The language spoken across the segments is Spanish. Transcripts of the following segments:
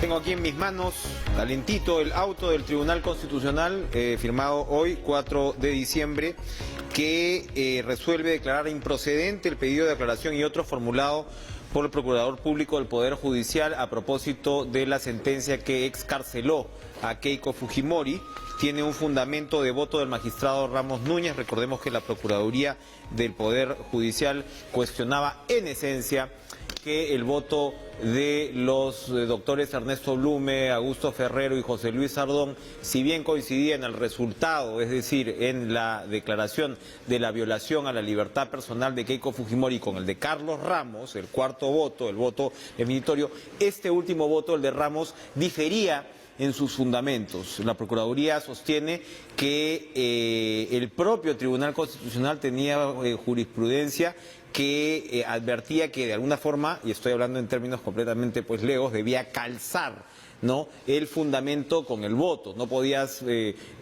Tengo aquí en mis manos, calentito, el auto del Tribunal Constitucional, firmado hoy, 4 de diciembre, que resuelve declarar improcedente el pedido de aclaración y otro formulado por el Procurador Público del Poder Judicial a propósito de la sentencia que excarceló a Keiko Fujimori. Tiene un fundamento de voto del magistrado Ramos Núñez. Recordemos que la Procuraduría del Poder Judicial cuestionaba en esencia que el voto de los doctores Ernesto Blume, Augusto Ferrero y José Luis Sardón, si bien coincidía en el resultado, es decir, en la declaración de la violación a la libertad personal de Keiko Fujimori con el de Carlos Ramos, el cuarto voto, el voto definitorio, este último voto, el de Ramos, difería en sus fundamentos. La Procuraduría sostiene que el propio Tribunal Constitucional tenía jurisprudencia que advertía que de alguna forma, y estoy hablando en términos completamente legos, debía calzar, ¿no?, el fundamento con el voto. No podías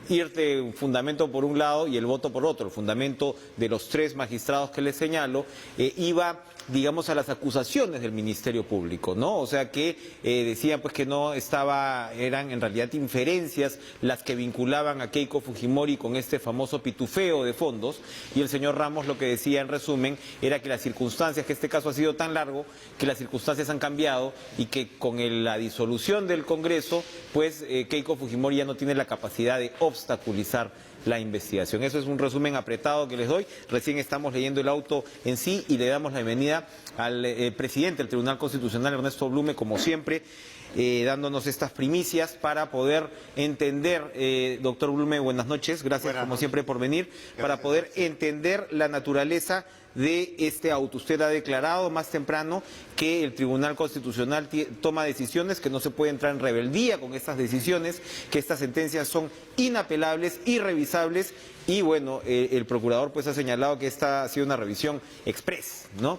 irte un fundamento por un lado y el voto por otro. El fundamento de los tres magistrados que les señalo iba, digamos, a las acusaciones del Ministerio Público, ¿no? O sea que decían pues que no eran en realidad inferencias las que vinculaban a Keiko Fujimori con este famoso pitufeo de fondos, y el señor Ramos lo que decía en resumen era que las circunstancias, que este caso ha sido tan largo, que las circunstancias han cambiado y que con la disolución del Congreso, pues Keiko Fujimori ya no tiene la capacidad de obstaculizar la investigación. Eso es un resumen apretado que les doy. Recién estamos leyendo el auto en sí y le damos la bienvenida al presidente del Tribunal Constitucional, Ernesto Blume, como siempre, dándonos estas primicias para poder entender, doctor Blume, buenas noches, gracias como siempre por venir, para poder entender la naturaleza de este auto. Usted ha declarado más temprano que el Tribunal Constitucional toma decisiones, que no se puede entrar en rebeldía con estas decisiones, que estas sentencias son inapelables, irrevisables, y bueno, el procurador pues ha señalado que esta ha sido una revisión express, ¿no?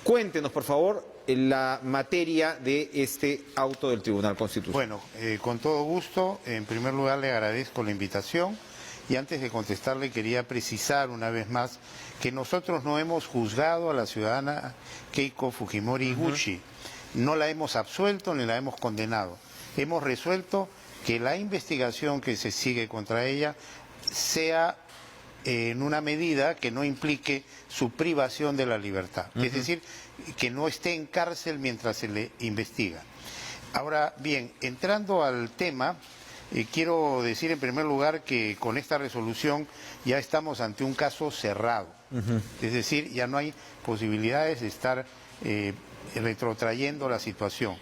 Cuéntenos, por favor, la materia de este auto del Tribunal Constitucional. Bueno, con todo gusto. En primer lugar, le agradezco la invitación. Y antes de contestarle, quería precisar una vez más que nosotros no hemos juzgado a la ciudadana Keiko Fujimori Iguchi. No la hemos absuelto ni la hemos condenado. Hemos resuelto que la investigación que se sigue contra ella sea en una medida que no implique su privación de la libertad. Es decir, que no esté en cárcel mientras se le investiga. Ahora bien, entrando al tema, quiero decir en primer lugar que con esta resolución ya estamos ante un caso cerrado. Es decir, ya no hay posibilidades de estar retrotrayendo la situación.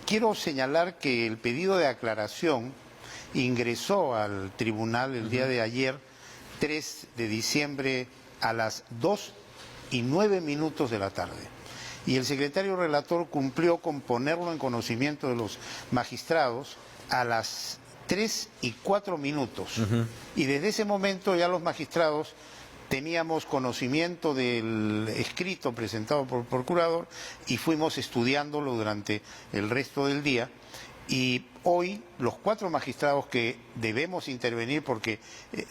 Quiero señalar que el pedido de aclaración ingresó al tribunal el día de ayer, 3 de diciembre, a las 2:09 de la tarde. Y el secretario relator cumplió con ponerlo en conocimiento de los magistrados a las 3:04. Y desde ese momento ya los magistrados teníamos conocimiento del escrito presentado por el procurador y fuimos estudiándolo durante el resto del día. Y hoy los 4 magistrados que debemos intervenir, porque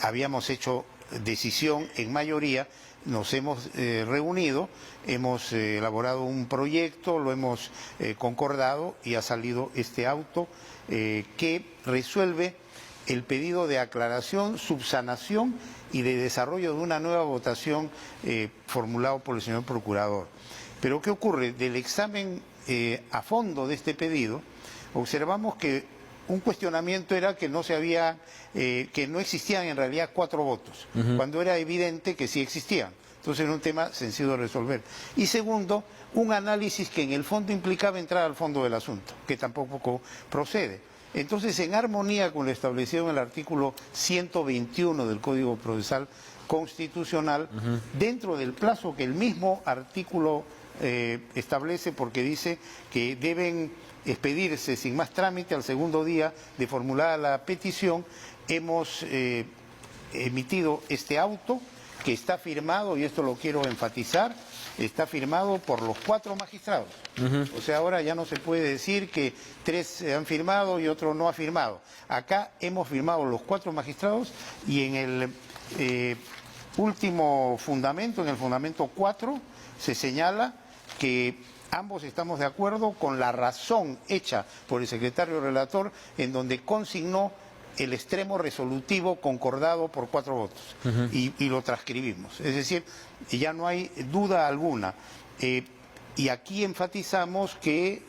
habíamos hecho decisión en mayoría, nos hemos reunido, hemos elaborado un proyecto, lo hemos concordado y ha salido este auto que resuelve el pedido de aclaración, subsanación y de desarrollo de una nueva votación formulado por el señor procurador. Pero ¿qué ocurre? Del examen a fondo de este pedido, observamos que un cuestionamiento era que que no existían en realidad 4 votos, cuando era evidente que sí existían. Entonces era un tema sencillo de resolver. Y segundo, un análisis que en el fondo implicaba entrar al fondo del asunto, que tampoco procede. Entonces, en armonía con lo establecido en el artículo 121 del Código Procesal Constitucional, dentro del plazo que el mismo artículo establece, porque dice que deben expedirse sin más trámite al segundo día de formulada la petición, hemos emitido este auto que está firmado, y esto lo quiero enfatizar, está firmado por los 4 magistrados. O sea, ahora ya no se puede decir que 3 han firmado y otro no ha firmado. Acá hemos firmado los 4 magistrados, y en el último fundamento, en el fundamento 4, se señala que Ambos estamos de acuerdo con la razón hecha por el secretario relator, en donde consignó el extremo resolutivo concordado por 4 votos y lo transcribimos. Es decir, ya no hay duda alguna. Y aquí enfatizamos que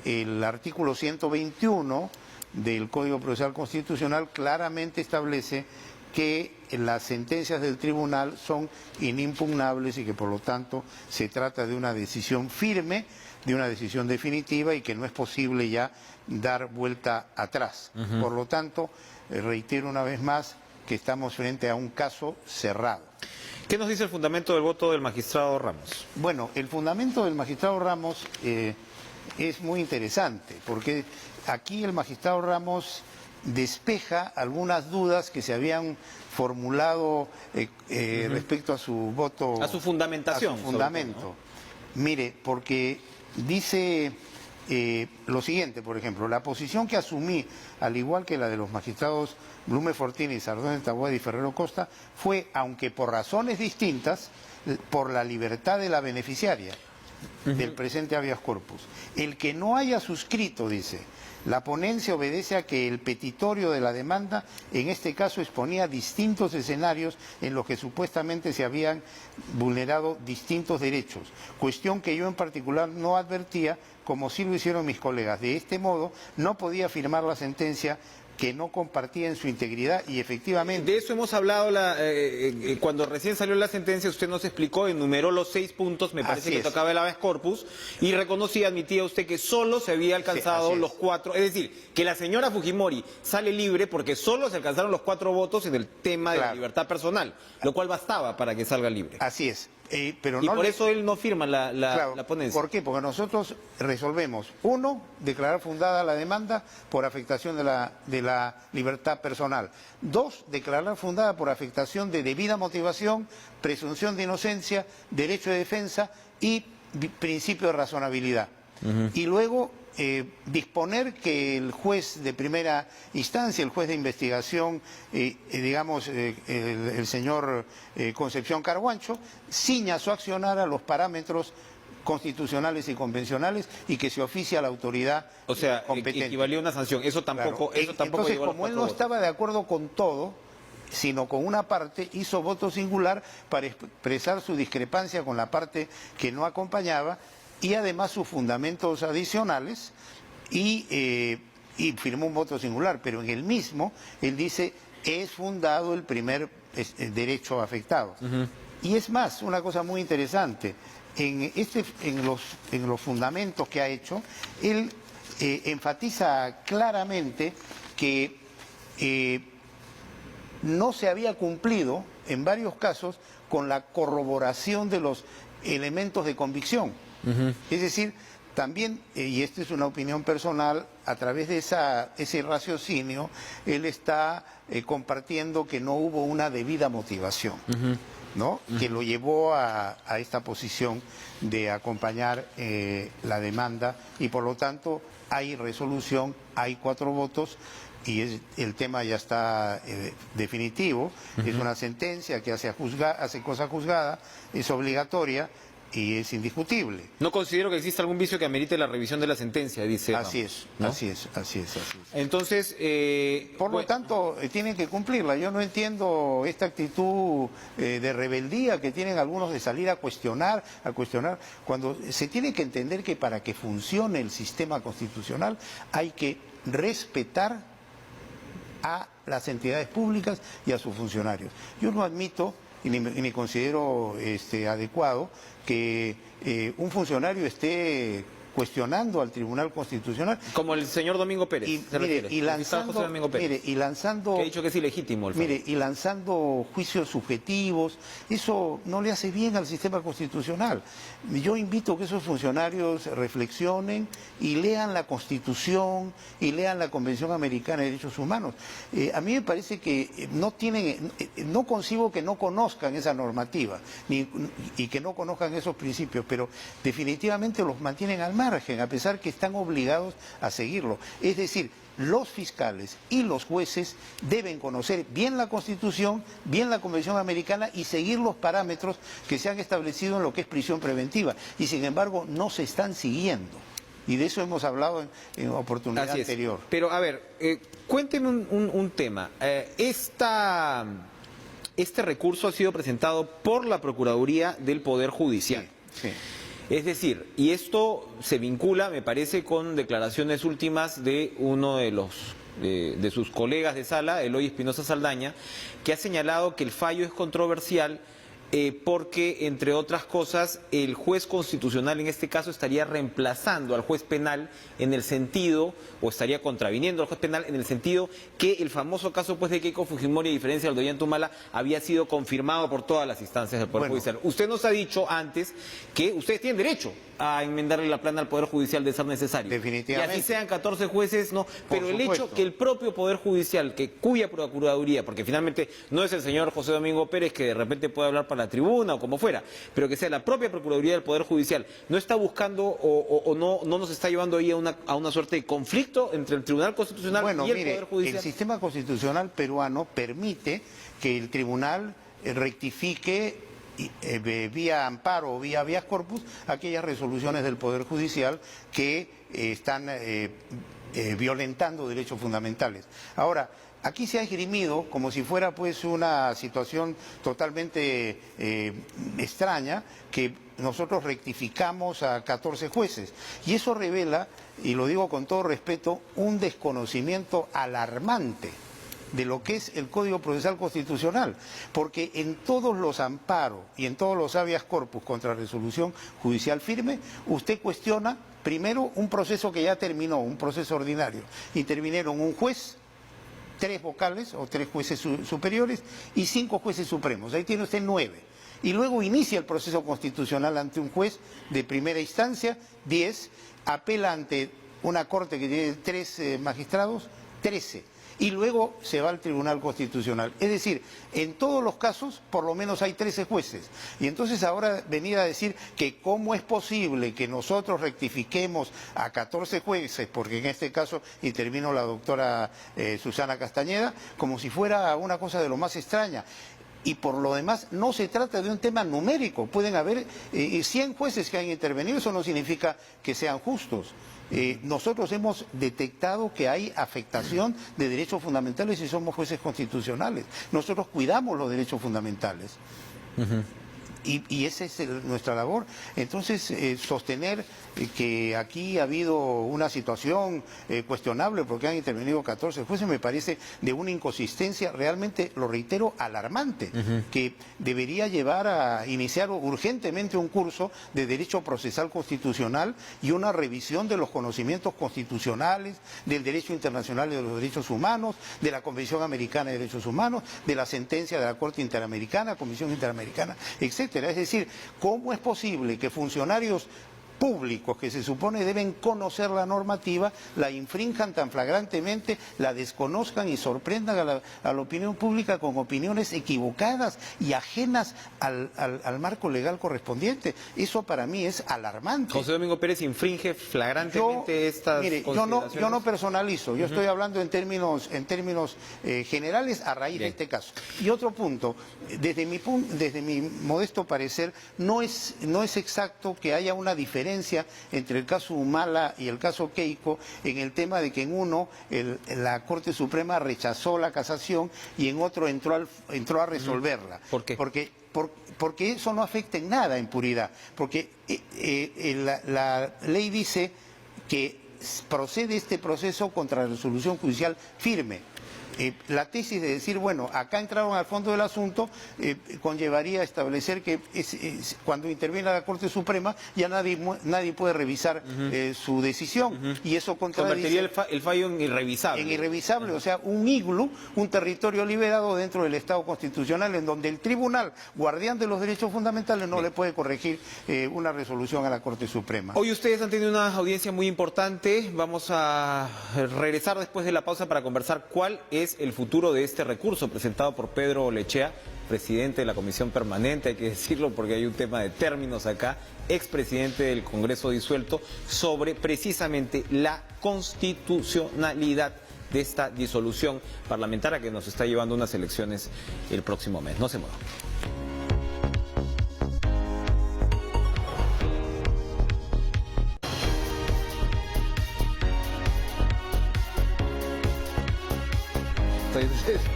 el artículo 121 del Código Procesal Constitucional claramente establece que las sentencias del tribunal son inimpugnables y que por lo tanto se trata de una decisión firme, de una decisión definitiva y que no es posible ya dar vuelta atrás. Por lo tanto, reitero una vez más que estamos frente a un caso cerrado. ¿Qué nos dice el fundamento del voto del magistrado Ramos? Bueno, el fundamento del magistrado Ramos es muy interesante, porque aquí el magistrado Ramos despeja algunas dudas que se habían formulado respecto a su voto. A su fundamentación. A su fundamento. Todo, ¿no? Mire, porque dice lo siguiente, por ejemplo, la posición que asumí, al igual que la de los magistrados Blume Fortini, Sardón, Taboada y Ferrero Costa, fue, aunque por razones distintas, por la libertad de la beneficiaria del presente habeas corpus. El que no haya suscrito, dice, la ponencia obedece a que el petitorio de la demanda, en este caso, exponía distintos escenarios en los que supuestamente se habían vulnerado distintos derechos, cuestión que yo en particular no advertía, como sí lo hicieron mis colegas. De este modo, no podía firmar la sentencia que no compartía en su integridad y efectivamente... De eso hemos hablado cuando recién salió la sentencia, usted nos explicó, enumeró los 6 puntos, me parece que tocaba el habeas corpus, y reconocía, admitía usted que solo se había alcanzado los 4, es decir, que la señora Fujimori sale libre porque solo se alcanzaron los 4 votos en el tema de la libertad personal, lo cual bastaba para que salga libre. Así es. Pero y no por eso él no firma la ponencia. ¿Por qué? Porque nosotros resolvemos, 1, declarar fundada la demanda por afectación de la libertad personal. 2, declarar fundada por afectación de debida motivación, presunción de inocencia, derecho de defensa y principio de razonabilidad. Y luego disponer que el juez de primera instancia, el juez de investigación, digamos, el señor Concepción Carguancho, ciña su accionar a los parámetros constitucionales y convencionales y que se oficie a la autoridad competente. Equivalía a una sanción. Eso tampoco, claro. eso tampoco. Entonces, como él no estaba de acuerdo con todo, sino con una parte, hizo voto singular para expresar su discrepancia con la parte que no acompañaba, y además sus fundamentos adicionales, y firmó un voto singular, pero en el mismo él dice, es fundado el primer derecho afectado. Y es más, una cosa muy interesante, en los fundamentos que ha hecho, él enfatiza claramente que no se había cumplido, en varios casos, con la corroboración de los elementos de convicción. Es decir, también, y esta es una opinión personal, a través de ese raciocinio, él está compartiendo que no hubo una debida motivación, ¿no? Que lo llevó a esta posición de acompañar la demanda, y por lo tanto hay resolución, hay 4 votos, y el tema ya está definitivo. Es una sentencia que hace cosa juzgada, es obligatoria y es indiscutible. No considero que exista algún vicio que amerite la revisión de la sentencia, dice. Así es, ¿no? así es. Entonces, por lo tanto, tienen que cumplirla. Yo no entiendo esta actitud de rebeldía que tienen algunos de salir a cuestionar, cuando se tiene que entender que para que funcione el sistema constitucional hay que respetar a las entidades públicas y a sus funcionarios. Yo no admito ni considero adecuado que un funcionario esté cuestionando al Tribunal Constitucional. Como el señor Domingo Pérez. Y lanzando, que ha dicho que es ilegítimo. Y lanzando juicios subjetivos, eso no le hace bien al sistema constitucional. Yo invito a que esos funcionarios reflexionen y lean la Constitución y lean la Convención Americana de Derechos Humanos. A mí me parece que no concibo que no conozcan esa normativa y que no conozcan esos principios, pero definitivamente los mantienen al margen, a pesar que están obligados a seguirlo. Es decir, los fiscales y los jueces deben conocer bien la Constitución, bien la Convención Americana y seguir los parámetros que se han establecido en lo que es prisión preventiva. Y sin embargo no se están siguiendo. Y de eso hemos hablado en oportunidad anterior. Pero a ver, cuénteme un tema. Este recurso ha sido presentado por la Procuraduría del Poder Judicial. Sí, sí. Es decir, y esto se vincula, me parece, con declaraciones últimas de uno de sus colegas de sala, Eloy Espinosa Saldaña, que ha señalado que el fallo es controversial porque, entre otras cosas, el juez constitucional en este caso estaría reemplazando al juez penal en el sentido, o estaría contraviniendo al juez penal en el sentido que el famoso caso pues de Keiko Fujimori, a diferencia del de Ollanta, había sido confirmado por todas las instancias del Poder Judicial. Usted nos ha dicho antes que ustedes tienen derecho a enmendarle la plana al Poder Judicial de ser necesario. Definitivamente. Y así sean 14 jueces, no. Pero el hecho que el propio Poder Judicial, cuya Procuraduría, porque finalmente no es el señor José Domingo Pérez que de repente puede hablar para la tribuna o como fuera, pero que sea la propia Procuraduría del Poder Judicial, no está buscando o no nos está llevando ahí a una suerte de conflicto entre el Tribunal Constitucional y el Poder Judicial. El sistema constitucional peruano permite que el tribunal rectifique vía amparo o vía habeas corpus aquellas resoluciones del Poder Judicial que están violentando derechos fundamentales. Ahora, aquí se ha esgrimido como si fuera pues una situación totalmente extraña, que nosotros rectificamos a 14 jueces. Y eso revela, y lo digo con todo respeto, un desconocimiento alarmante de lo que es el Código Procesal Constitucional, porque en todos los amparos y en todos los habeas corpus contra resolución judicial firme, usted cuestiona primero un proceso que ya terminó, un proceso ordinario. Intervinieron un juez, 3 vocales o 3 jueces superiores y 5 jueces supremos. Ahí tiene usted 9. Y luego inicia el proceso constitucional ante un juez de primera instancia, 10, apela ante una corte que tiene 3 magistrados, 13. Y luego se va al Tribunal Constitucional. Es decir, en todos los casos por lo menos hay 13 jueces. Y entonces ahora venir a decir que cómo es posible que nosotros rectifiquemos a 14 jueces, porque en este caso intervino la doctora Susana Castañeda, como si fuera una cosa de lo más extraña. Y por lo demás no se trata de un tema numérico. Pueden haber 100 jueces que han intervenido, eso no significa que sean justos. Nosotros hemos detectado que hay afectación de derechos fundamentales y somos jueces constitucionales. Nosotros cuidamos los derechos fundamentales. Y esa es nuestra labor. Entonces, sostener que aquí ha habido una situación cuestionable porque han intervenido 14 jueces me parece de una inconsistencia, realmente, lo reitero, alarmante, que debería llevar a iniciar urgentemente un curso de Derecho Procesal Constitucional y una revisión de los conocimientos constitucionales, del Derecho Internacional de los Derechos Humanos, de la Convención Americana de Derechos Humanos, de la sentencia de la Corte Interamericana, Comisión Interamericana, etc. Es decir, ¿cómo es posible que funcionarios públicos que se supone deben conocer la normativa, la infrinjan tan flagrantemente, la desconozcan y sorprendan a la opinión pública con opiniones equivocadas y ajenas al marco legal correspondiente? Eso para mí es alarmante. José Domingo Pérez infringe flagrantemente estas consideraciones. Yo no personalizo, yo estoy hablando en términos generales a raíz de este caso. Y otro punto, desde mi modesto parecer, no es exacto que haya una diferencia entre el caso Humala y el caso Keiko en el tema de que en uno la Corte Suprema rechazó la casación y en otro entró a resolverla. ¿Por qué? Porque eso no afecta en nada en puridad, porque la ley dice que procede este proceso contra resolución judicial firme. La tesis de decir, bueno, acá entraron al fondo del asunto, conllevaría a establecer que cuando interviene la Corte Suprema ya nadie puede revisar su decisión, y eso convertiría el fallo en irrevisable. En irrevisable, o sea, un iglú, un territorio liberado dentro del Estado constitucional en donde el tribunal, guardián de los derechos fundamentales, no le puede corregir una resolución a la Corte Suprema. Hoy ustedes han tenido una audiencia muy importante. Vamos a regresar después de la pausa para conversar cuál es el futuro de este recurso presentado por Pedro Lechea, presidente de la Comisión Permanente, hay que decirlo porque hay un tema de términos acá, expresidente del Congreso disuelto, sobre precisamente la constitucionalidad de esta disolución parlamentaria que nos está llevando a unas elecciones el próximo mes. No se muevan.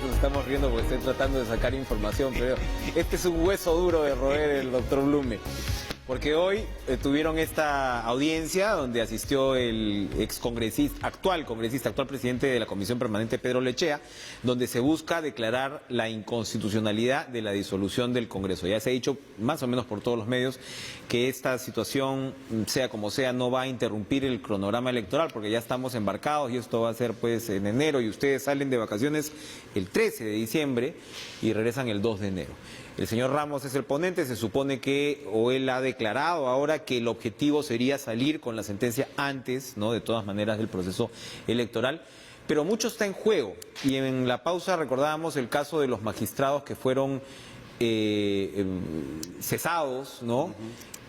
Nos estamos riendo porque estoy tratando de sacar información, pero este es un hueso duro de roer el doctor Blume. Porque hoy tuvieron esta audiencia donde asistió el actual presidente de la Comisión Permanente, Pedro Lechea, donde se busca declarar la inconstitucionalidad de la disolución del Congreso. Ya se ha dicho más o menos por todos los medios que esta situación, sea como sea, no va a interrumpir el cronograma electoral porque ya estamos embarcados y esto va a ser pues en enero y ustedes salen de vacaciones el 13 de diciembre y regresan el 2 de enero. El señor Ramos es el ponente, se supone que, o él ha declarado ahora que el objetivo sería salir con la sentencia antes, ¿no?, de todas maneras, del proceso electoral, pero mucho está en juego. Y en la pausa recordábamos el caso de los magistrados que fueron cesados, ¿no?,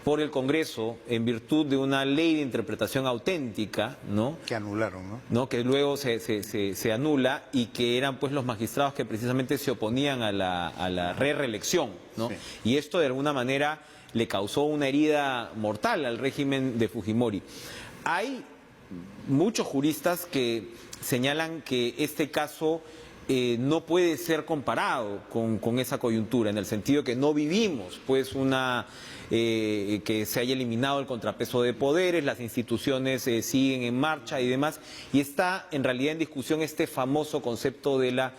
por el Congreso en virtud de una ley de interpretación auténtica, ¿no?, que anularon, ¿no?, que luego se anula y que eran pues los magistrados que precisamente se oponían a la reelección, ¿no? Sí. Y esto de alguna manera le causó una herida mortal al régimen de Fujimori. Hay muchos juristas que señalan que este caso no puede ser comparado con esa coyuntura, en el sentido que no vivimos pues que se haya eliminado el contrapeso de poderes, las instituciones siguen en marcha y demás, y está en realidad en discusión este famoso concepto de la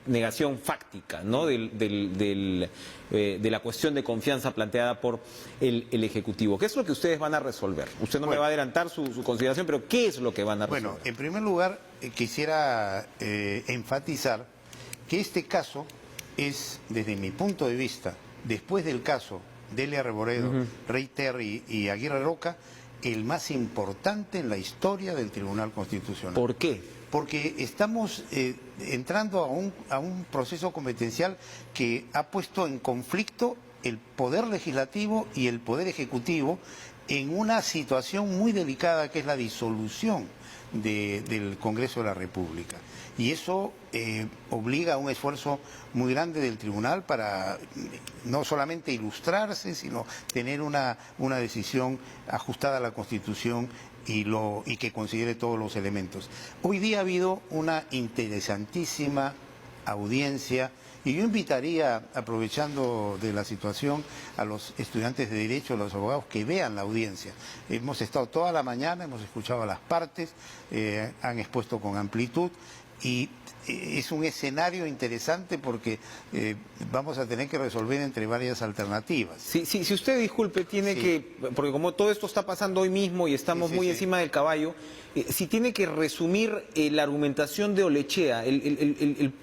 negación fáctica, ¿no?, de la cuestión de confianza planteada por el Ejecutivo. ¿Qué es lo que ustedes van a resolver? Usted no me va a adelantar su consideración, pero ¿qué es lo que van a resolver? Bueno, en primer lugar, quisiera enfatizar que este caso es, desde mi punto de vista, después del caso Delia Reboredo, Rey Terry y Aguirre Roca, el más importante en la historia del Tribunal Constitucional. ¿Por qué? Porque estamos entrando a un proceso competencial que ha puesto en conflicto el Poder Legislativo y el Poder Ejecutivo en una situación muy delicada que es la disolución del Congreso de la República. Y eso obliga a un esfuerzo muy grande del tribunal para no solamente ilustrarse, sino tener una decisión ajustada a la Constitución y que considere todos los elementos. Hoy día ha habido una interesantísima audiencia y yo invitaría, aprovechando de la situación, a los estudiantes de Derecho, a los abogados, que vean la audiencia. Hemos estado toda la mañana, hemos escuchado a las partes, han expuesto con amplitud y es un escenario interesante porque vamos a tener que resolver entre varias alternativas. Sí, si usted disculpe, tiene que, porque como todo esto está pasando hoy mismo y estamos muy encima del caballo, si tiene que resumir la argumentación de Olechea, el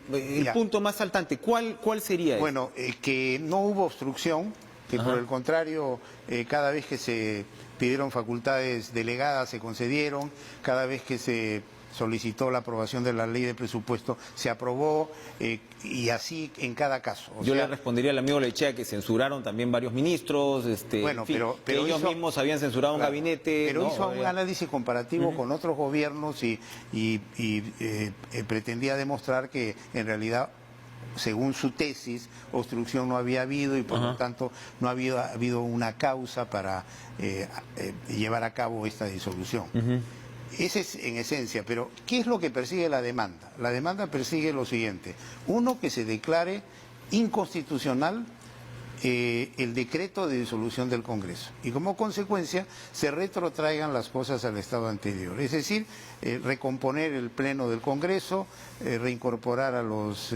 punto más saltante, ¿cuál sería? Bueno, que no hubo obstrucción, que por el contrario, cada vez que se pidieron facultades delegadas se concedieron, cada vez que se solicitó la aprobación de la ley de presupuesto, se aprobó, y así en cada caso. Yo le respondería al amigo Lechea que censuraron también varios ministros, bueno, en fin, pero que ellos mismos habían censurado un gabinete. Pero ¿no? hizo un análisis comparativo con otros gobiernos y pretendía demostrar que en realidad, según su tesis, obstrucción no había habido y por lo tanto no había habido una causa para llevar a cabo esta disolución. Ese es en esencia, pero ¿qué es lo que persigue la demanda? La demanda persigue lo siguiente: uno, que se declare inconstitucional el decreto de disolución del Congreso y como consecuencia se retrotraigan las cosas al estado anterior, es decir, recomponer el pleno del Congreso, reincorporar a los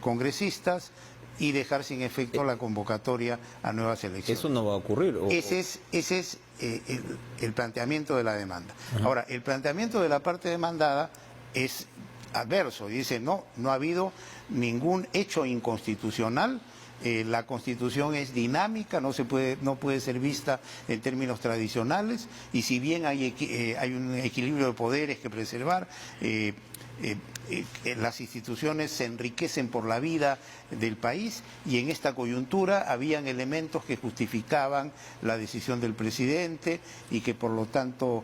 congresistas y dejar sin efecto la convocatoria a nuevas elecciones. Eso no va a ocurrir. Ese es el planteamiento de la demanda. Ahora, el planteamiento de la parte demandada es adverso, dice no ha habido ningún hecho inconstitucional. La Constitución es dinámica, no puede ser vista en términos tradicionales, y si bien hay un equilibrio de poderes que preservar, las instituciones se enriquecen por la vida del país y en esta coyuntura habían elementos que justificaban la decisión del presidente y que por lo tanto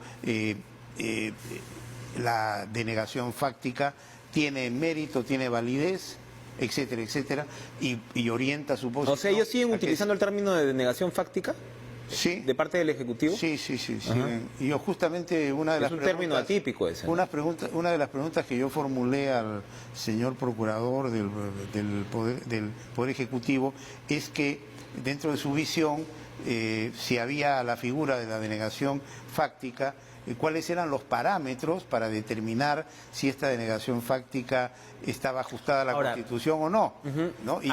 la denegación fáctica tiene mérito, tiene validez, etcétera, etcétera, y orienta su posición. O sea, ¿ellos siguen utilizando el término de denegación fáctica? Sí. ¿De parte del Ejecutivo? Sí. Y yo justamente una de las preguntas... Es un término atípico ese, ¿no? Una de las preguntas que yo formulé al señor procurador del Poder Ejecutivo es que dentro de su visión, si había la figura de la denegación fáctica, cuáles eran los parámetros para determinar si esta denegación fáctica estaba ajustada a la Constitución o no. ¿No? Y,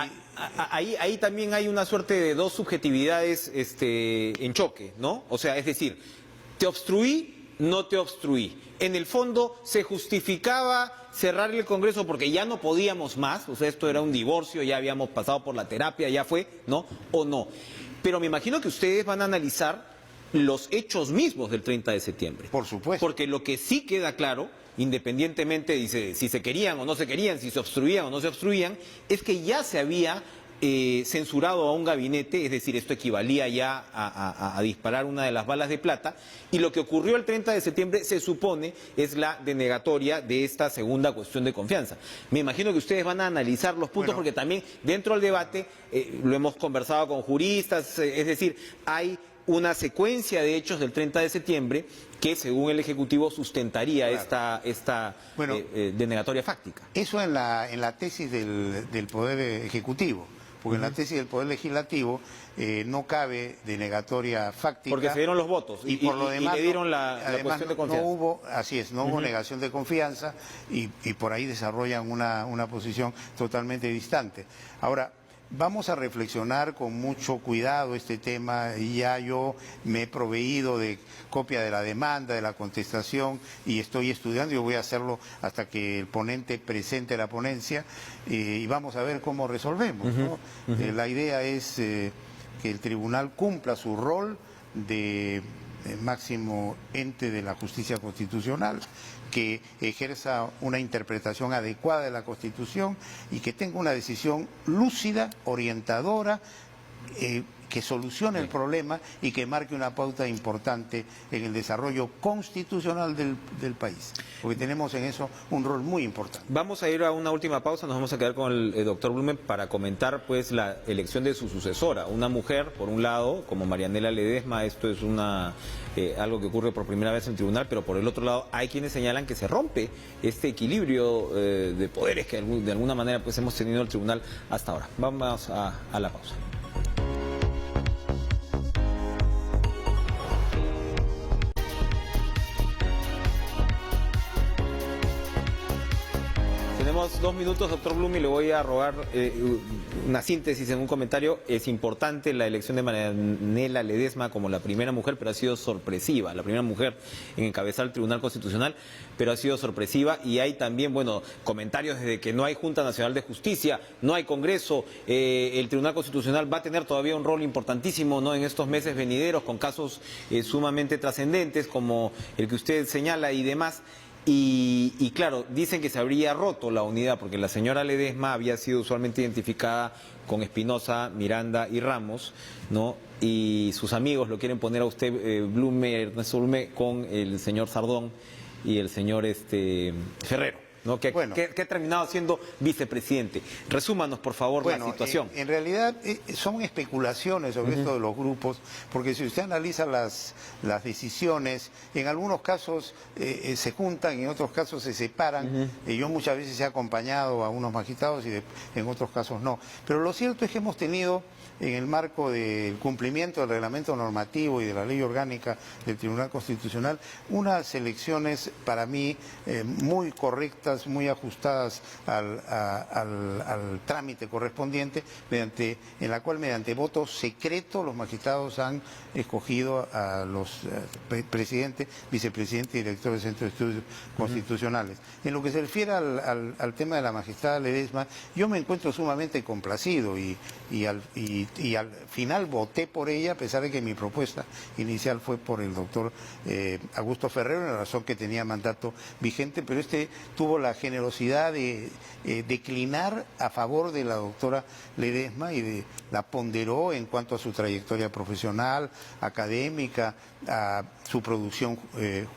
ahí también hay una suerte de dos subjetividades en choque, ¿no? O sea, es decir, te obstruí, no te obstruí. En el fondo se justificaba cerrar el Congreso porque ya no podíamos más, o sea, esto era un divorcio, ya habíamos pasado por la terapia, ya fue, ¿no? O no. Pero me imagino que ustedes van a analizar los hechos mismos del 30 de septiembre. Por supuesto. Porque lo que sí queda claro, independientemente dice si se querían o no se querían, si se obstruían o no se obstruían, es que ya se había censurado a un gabinete, es decir, esto equivalía ya a disparar una de las balas de plata, y lo que ocurrió el 30 de septiembre se supone es la denegatoria de esta segunda cuestión de confianza. Me imagino que ustedes van a analizar los puntos, porque también dentro del debate, lo hemos conversado con juristas, es decir, hay una secuencia de hechos del 30 de septiembre que, según el Ejecutivo, sustentaría esta denegatoria fáctica. Eso en la tesis del Poder Ejecutivo, porque en la tesis del Poder Legislativo no cabe denegatoria fáctica. Porque se dieron los votos y por lo demás, y le dieron la cuestión de confianza. No hubo negación de confianza y por ahí desarrollan una posición totalmente distante. Ahora, vamos a reflexionar con mucho cuidado este tema, y ya yo me he proveído de copia de la demanda, de la contestación, y estoy estudiando, y voy a hacerlo hasta que el ponente presente la ponencia, y vamos a ver cómo resolvemos, ¿no? La idea es que el tribunal cumpla su rol de máximo ente de la justicia constitucional, que ejerza una interpretación adecuada de la Constitución y que tenga una decisión lúcida, orientadora, que solucione el problema y que marque una pauta importante en el desarrollo constitucional del país, porque tenemos en eso un rol muy importante. Vamos a ir a una última pausa, nos vamos a quedar con el doctor Blume para comentar pues la elección de su sucesora, una mujer, por un lado, como Marianela Ledesma. Esto es algo que ocurre por primera vez en el tribunal, pero por el otro lado hay quienes señalan que se rompe este equilibrio de poderes que de alguna manera pues hemos tenido en el tribunal hasta ahora. Vamos a la pausa. Tenemos 2 minutos, doctor Blum, y le voy a rogar una síntesis en un comentario. Es importante la elección de Marianela Ledesma como la primera mujer, pero ha sido sorpresiva, la primera mujer en encabezar el Tribunal Constitucional, pero ha sido sorpresiva. Y hay también, comentarios desde que no hay Junta Nacional de Justicia, no hay Congreso, el Tribunal Constitucional va a tener todavía un rol importantísimo, ¿no?, en estos meses venideros, con casos sumamente trascendentes como el que usted señala y demás. Y claro, dicen que se habría roto la unidad porque la señora Ledesma había sido usualmente identificada con Espinosa, Miranda y Ramos, ¿no? Y sus amigos lo quieren poner a usted, Ernesto Blume, con el señor Sardón y el señor Ferrero, ¿no? Que ha terminado siendo vicepresidente. Resúmanos, por favor, la situación. En realidad son especulaciones sobre esto de los grupos, porque si usted analiza las decisiones, en algunos casos se juntan y en otros casos se separan. Yo muchas veces he acompañado a unos magistrados y en otros casos no. Pero lo cierto es que hemos tenido, en el marco del cumplimiento del reglamento normativo y de la ley orgánica del Tribunal Constitucional, unas elecciones para mí muy correctas, muy ajustadas al trámite correspondiente, en la cual mediante voto secreto los magistrados han escogido a los presidentes, vicepresidentes y directores del Centro de Estudios Constitucionales. En lo que se refiere al tema de la magistrada Ledesma, yo me encuentro sumamente complacido y al final voté por ella, a pesar de que mi propuesta inicial fue por el doctor Augusto Ferrero, en la razón que tenía mandato vigente, pero tuvo la generosidad de declinar a favor de la doctora Ledesma y la ponderó en cuanto a su trayectoria profesional, académica, a su producción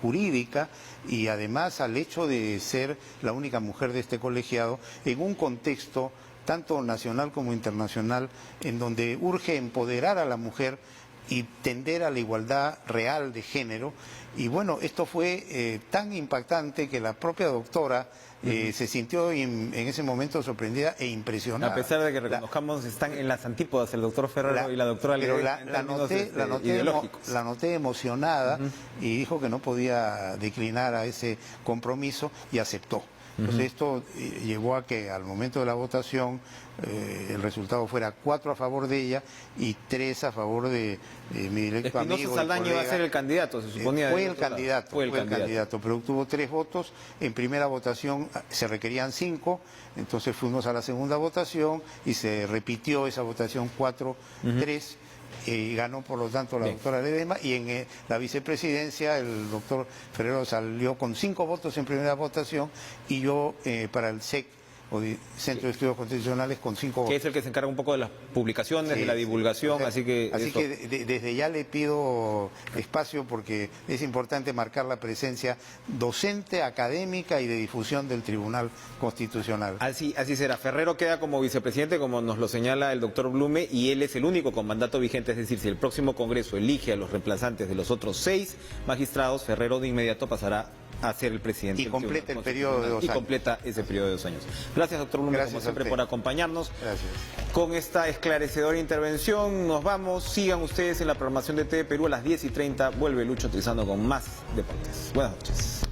jurídica y además al hecho de ser la única mujer de este colegiado en un contexto tanto nacional como internacional en donde urge empoderar a la mujer y tender a la igualdad real de género. Y bueno, esto fue tan impactante que la propia doctora se sintió en ese momento sorprendida e impresionada. A pesar de que reconozcamos, están en las antípodas el doctor Ferrero y la doctora Ledesma. La noté emocionada y dijo que no podía declinar a ese compromiso y aceptó. Entonces esto llevó a que al momento de la votación el resultado fuera 4 a favor de ella y 3 a favor de mi directo amigo. Espinosa Saldaña iba a ser el candidato, se suponía. Fue el candidato, pero obtuvo 3 votos. En primera votación se requerían 5, entonces fuimos a la segunda votación y se repitió esa votación 4-3. Y ganó por lo tanto la doctora Ledesma y en la vicepresidencia el doctor Ferrero salió con 5 votos en primera votación y yo para el SEC o Centro de Estudios Constitucionales con 5 votos. Que es el que se encarga un poco de las publicaciones, de la divulgación, o sea, así que desde ya le pido espacio porque es importante marcar la presencia docente, académica y de difusión del Tribunal Constitucional. Así será. Ferrero queda como vicepresidente, como nos lo señala el doctor Blume, y él es el único con mandato vigente, es decir, si el próximo Congreso elige a los reemplazantes de los otros 6 magistrados, Ferrero de inmediato pasará a ser el presidente. Y completa el periodo de 2 años. Y completa ese periodo de 2 años. Gracias, doctor Blume, como siempre, por acompañarnos. Gracias. Con esta esclarecedora intervención nos vamos. Sigan ustedes en la programación de TV Perú a las 10:30. Vuelve Lucho Trizano con más deportes. Buenas noches.